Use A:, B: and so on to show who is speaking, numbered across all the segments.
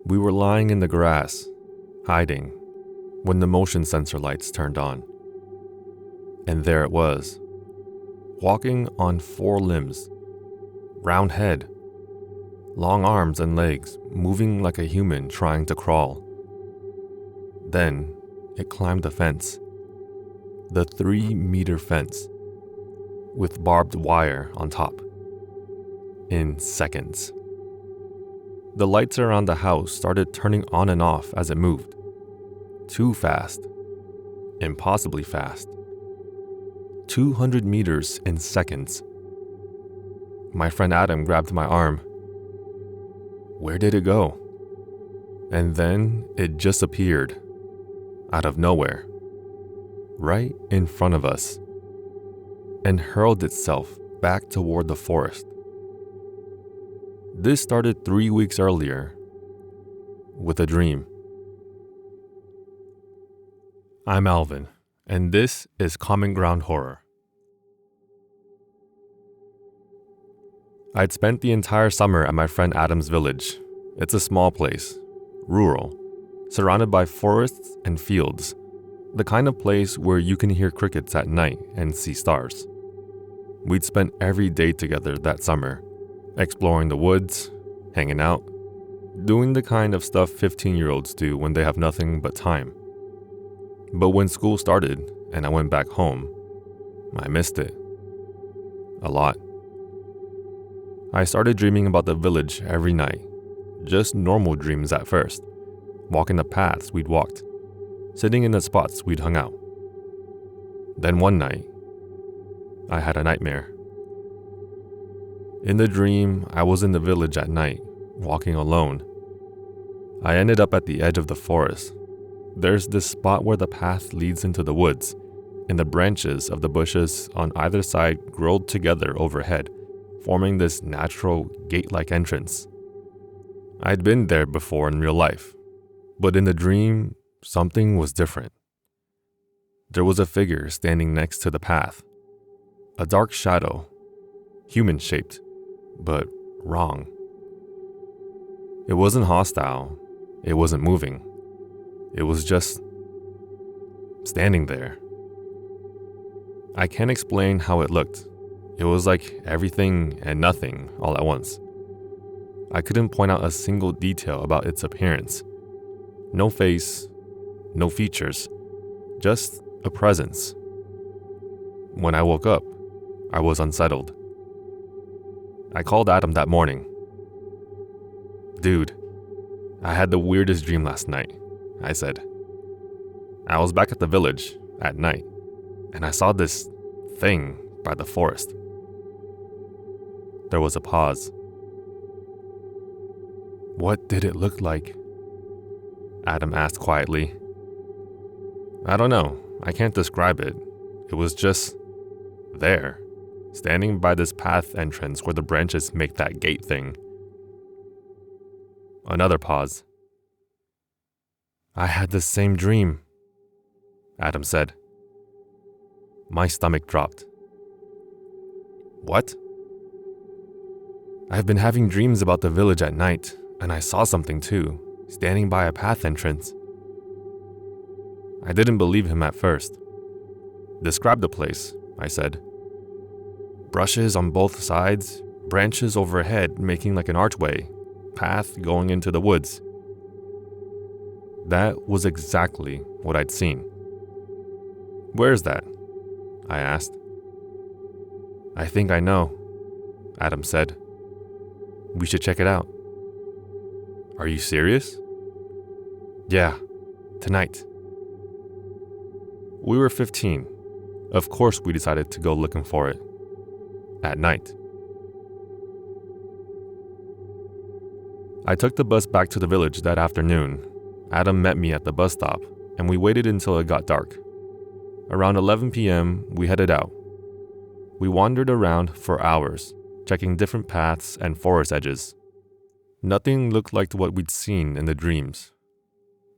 A: We were lying in the grass, hiding, when the motion sensor lights turned on. And there it was, walking on 4 limbs, round head, long arms and legs, moving like a human trying to crawl. Then it climbed the fence, the 3-meter fence, with barbed wire on top, in seconds. The lights around the house started turning on and off as it moved. Too fast, impossibly fast. 200 meters in seconds. My friend Adam grabbed my arm. Where did it go? And then it just appeared, out of nowhere, right in front of us, and hurled itself back toward the forest. This started 3 weeks earlier, with a dream. I'm Alvin, and this is Common Ground Horror. I'd spent the entire summer at my friend Adam's village. It's a small place, rural, surrounded by forests and fields, the kind of place where you can hear crickets at night and see stars. We'd spent every day together that summer, exploring the woods, hanging out, doing the kind of stuff 15-year-olds do when they have nothing but time. But when school started and I went back home, I missed it. A lot. I started dreaming about the village every night. Just normal dreams at first. Walking the paths we'd walked. Sitting in the spots we'd hung out. Then one night, I had a nightmare. In the dream, I was in the village at night, walking alone. I ended up at the edge of the forest. There's this spot where the path leads into the woods, and the branches of the bushes on either side rolled together overhead, forming this natural gate-like entrance. I'd been there before in real life, but in the dream, something was different. There was a figure standing next to the path, a dark shadow, human-shaped, but wrong. It wasn't hostile, it wasn't moving. It was just standing there. I can't explain how it looked. It was like everything and nothing all at once. I couldn't point out a single detail about its appearance. No face, no features, just a presence. When I woke up, I was unsettled. I called Adam that morning. Dude, I had the weirdest dream last night, I said. I was back at the village at night, and I saw this thing by the forest. There was a pause. What did it look like? Adam asked quietly. I don't know. I can't describe it. It was just there, standing by this path entrance where the branches make that gate thing. Another pause. I had the same dream, Adam said. My stomach dropped. What? I've been having dreams about the village at night, and I saw something too, standing by a path entrance. I didn't believe him at first. Describe the place, I said. Brushes on both sides, branches overhead making like an archway, path going into the woods. That was exactly what I'd seen. Where's that? I asked. I think I know, Adam said. We should check it out. Are you serious? Yeah, tonight. We were 15. Of course we decided to go looking for it. At night. I took the bus back to the village that afternoon. Adam met me at the bus stop, and we waited until it got dark. Around 11 p.m., we headed out. We wandered around for hours, checking different paths and forest edges. Nothing looked like what we'd seen in the dreams.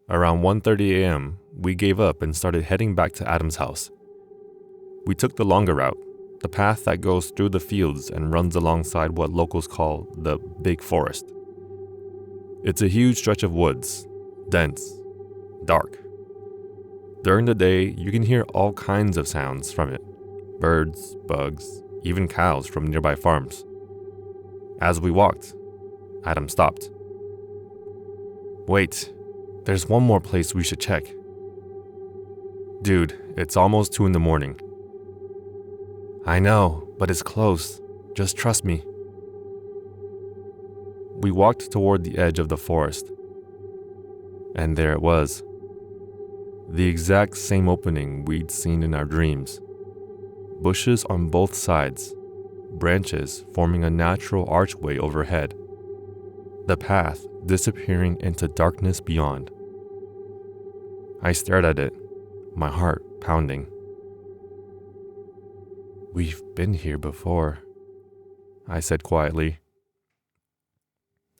A: Around 1:30 a.m., we gave up and started heading back to Adam's house. We took the longer route, the path that goes through the fields and runs alongside what locals call the Big Forest. It's a huge stretch of woods, dense, dark. During the day, you can hear all kinds of sounds from it. Birds, bugs, even cows from nearby farms. As we walked, Adam stopped. "Wait, there's one more place we should check." "Dude, it's almost 2 in the morning." "I know, but it's close. Just trust me." We walked toward the edge of the forest. And there it was. The exact same opening we'd seen in our dreams. Bushes on both sides, branches forming a natural archway overhead. The path disappearing into darkness beyond. I stared at it, my heart pounding. "We've been here before," I said quietly.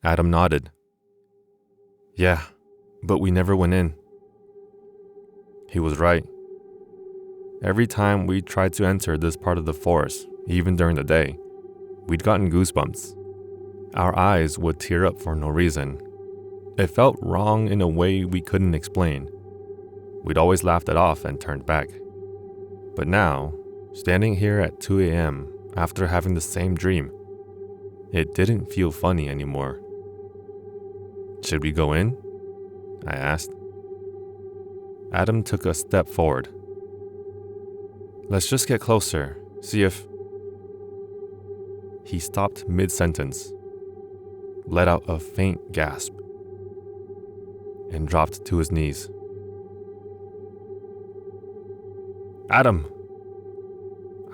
A: Adam nodded. "Yeah, but we never went in." He was right. Every time we tried to enter this part of the forest, even during the day, we'd gotten goosebumps. Our eyes would tear up for no reason. It felt wrong in a way we couldn't explain. We'd always laughed it off and turned back. But now, standing here at 2 a.m. after having the same dream, it didn't feel funny anymore. "Should we go in?" I asked. Adam took a step forward. "Let's just get closer, see if..." He stopped mid-sentence, let out a faint gasp, and dropped to his knees. "Adam!"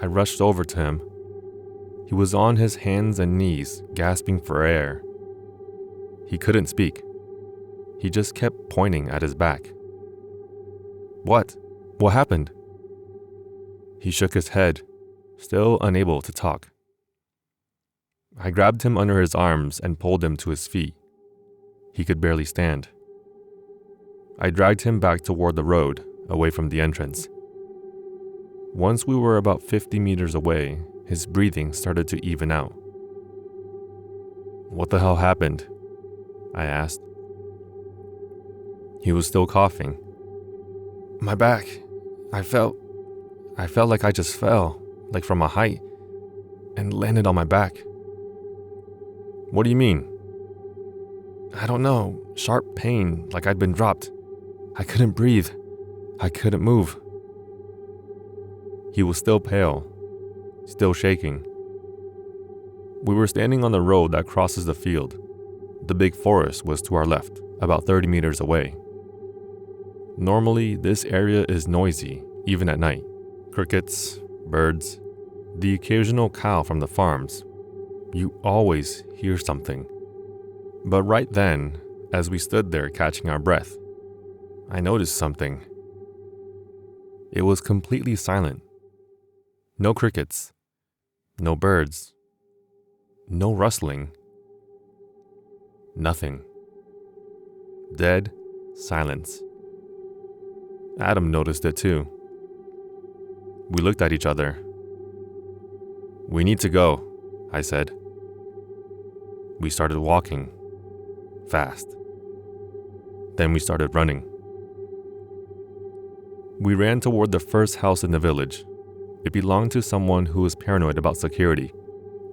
A: I rushed over to him. He was on his hands and knees, gasping for air. He couldn't speak. He just kept pointing at his back. "What? What happened?" He shook his head, still unable to talk. I grabbed him under his arms and pulled him to his feet. He could barely stand. I dragged him back toward the road, away from the entrance. Once we were about 50 meters away, his breathing started to even out. "What the hell happened?" I asked. He was still coughing. "My back. I felt like I just fell, like from a height, and landed on my back." "What do you mean?" "I don't know. Sharp pain, like I'd been dropped. I couldn't breathe. I couldn't move." He was still pale, still shaking. We were standing on the road that crosses the field. The big forest was to our left, about 30 meters away. Normally, this area is noisy, even at night. Crickets, birds, the occasional cow from the farms. You always hear something. But right then, as we stood there catching our breath, I noticed something. It was completely silent. No crickets, no birds, no rustling, nothing. Dead silence. Adam noticed it too. We looked at each other. "We need to go," I said. We started walking, fast. Then we started running. We ran toward the first house in the village. It belonged to someone who was paranoid about security.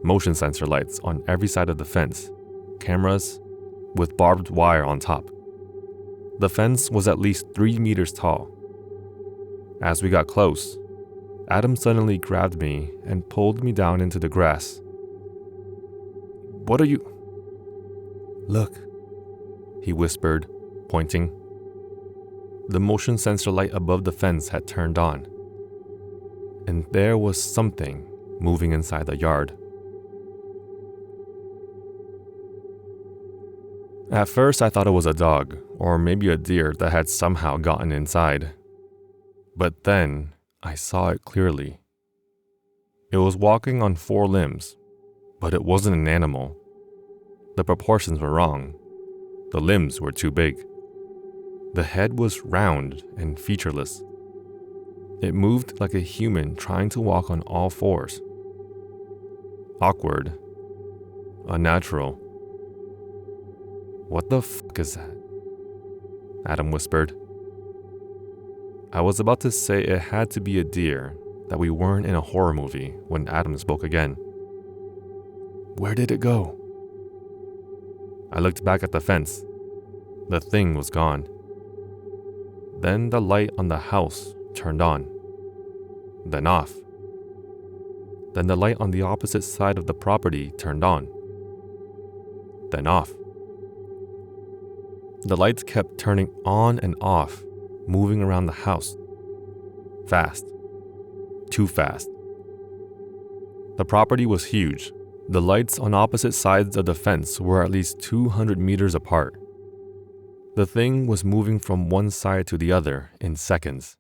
A: Motion sensor lights on every side of the fence. Cameras with barbed wire on top. The fence was at least 3 meters tall. As we got close, Adam suddenly grabbed me and pulled me down into the grass. "What are you..." "Look," he whispered, pointing. The motion sensor light above the fence had turned on, and there was something moving inside the yard. At first, I thought it was a dog, or maybe a deer that had somehow gotten inside. But then, I saw it clearly. It was walking on 4 limbs, but it wasn't an animal. The proportions were wrong. The limbs were too big. The head was round and featureless. It moved like a human trying to walk on all 4s. Awkward. Unnatural. "What the fuck is that?" Adam whispered. I was about to say it had to be a deer, that we weren't in a horror movie, when Adam spoke again. "Where did it go?" I looked back at the fence. The thing was gone. Then the light on the house turned on, then off. Then the light on the opposite side of the property turned on, then off. The lights kept turning on and off, moving around the house. Fast. Too fast. The property was huge. The lights on opposite sides of the fence were at least 200 meters apart. The thing was moving from one side to the other in seconds.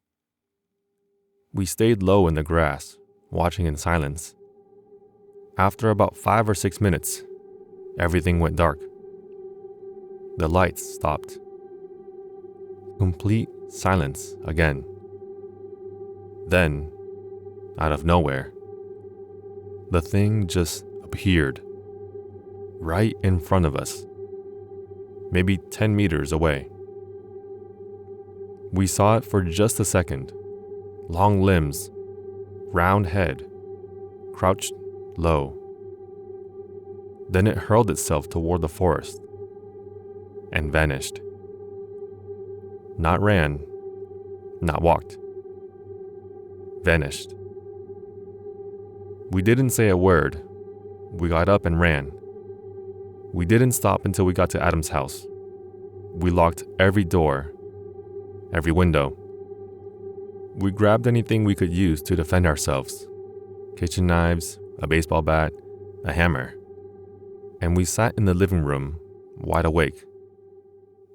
A: We stayed low in the grass, watching in silence. After about 5 or 6 minutes, everything went dark. The lights stopped. Complete silence again. Then, out of nowhere, the thing just appeared, right in front of us, maybe 10 meters away. We saw it for just a second. Long limbs, round head, crouched low. Then it hurled itself toward the forest and vanished. Not ran, not walked. Vanished. We didn't say a word. We got up and ran. We didn't stop until we got to Adam's house. We locked every door, every window. We grabbed anything we could use to defend ourselves. Kitchen knives, a baseball bat, a hammer. And we sat in the living room, wide awake,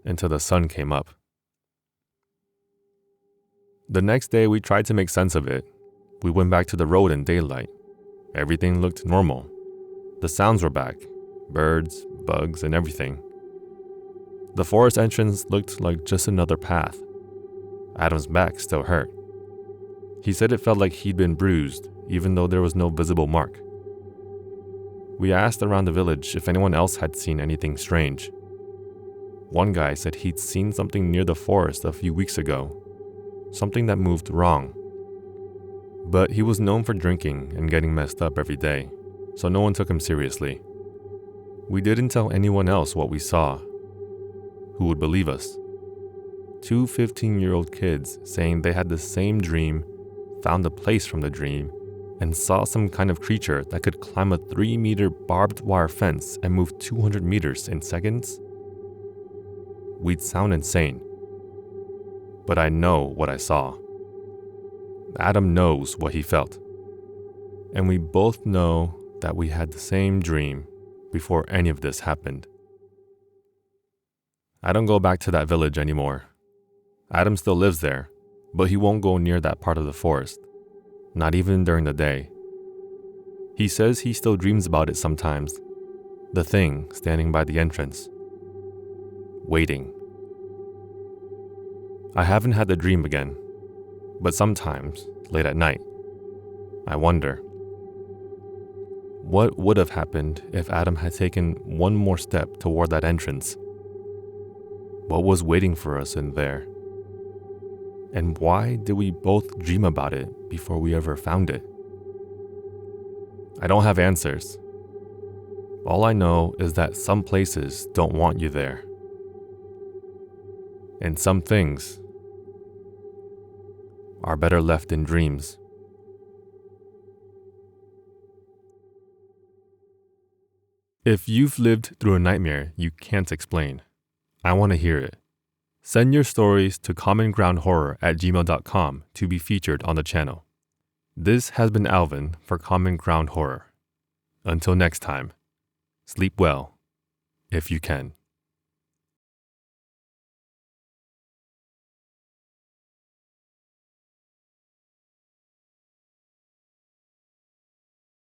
A: until the sun came up. The next day, we tried to make sense of it. We went back to the road in daylight. Everything looked normal. The sounds were back. Birds, bugs, and everything. The forest entrance looked like just another path. Adam's back still hurt. He said it felt like he'd been bruised, even though there was no visible mark. We asked around the village if anyone else had seen anything strange. One guy said he'd seen something near the forest a few weeks ago. Something that moved wrong. But he was known for drinking and getting messed up every day, so no one took him seriously. We didn't tell anyone else what we saw. Who would believe us? 2 15-year-old kids saying they had the same dream, found a place from the dream, and saw some kind of creature that could climb a 3-meter barbed wire fence and move 200 meters in seconds? We'd sound insane. But I know what I saw. Adam knows what he felt. And we both know that we had the same dream before any of this happened. I don't go back to that village anymore. Adam still lives there, but he won't go near that part of the forest, not even during the day. He says he still dreams about it sometimes, the thing standing by the entrance, waiting. I haven't had the dream again, but sometimes, late at night, I wonder, what would have happened if Adam had taken one more step toward that entrance? What was waiting for us in there? And why did we both dream about it before we ever found it? I don't have answers. All I know is that some places don't want you there. And some things are better left in dreams. If you've lived through a nightmare you can't explain, I want to hear it. Send your stories to commongroundhorror@gmail.com to be featured on the channel. This has been Alvin for Common Ground Horror. Until next time, sleep well, if you can.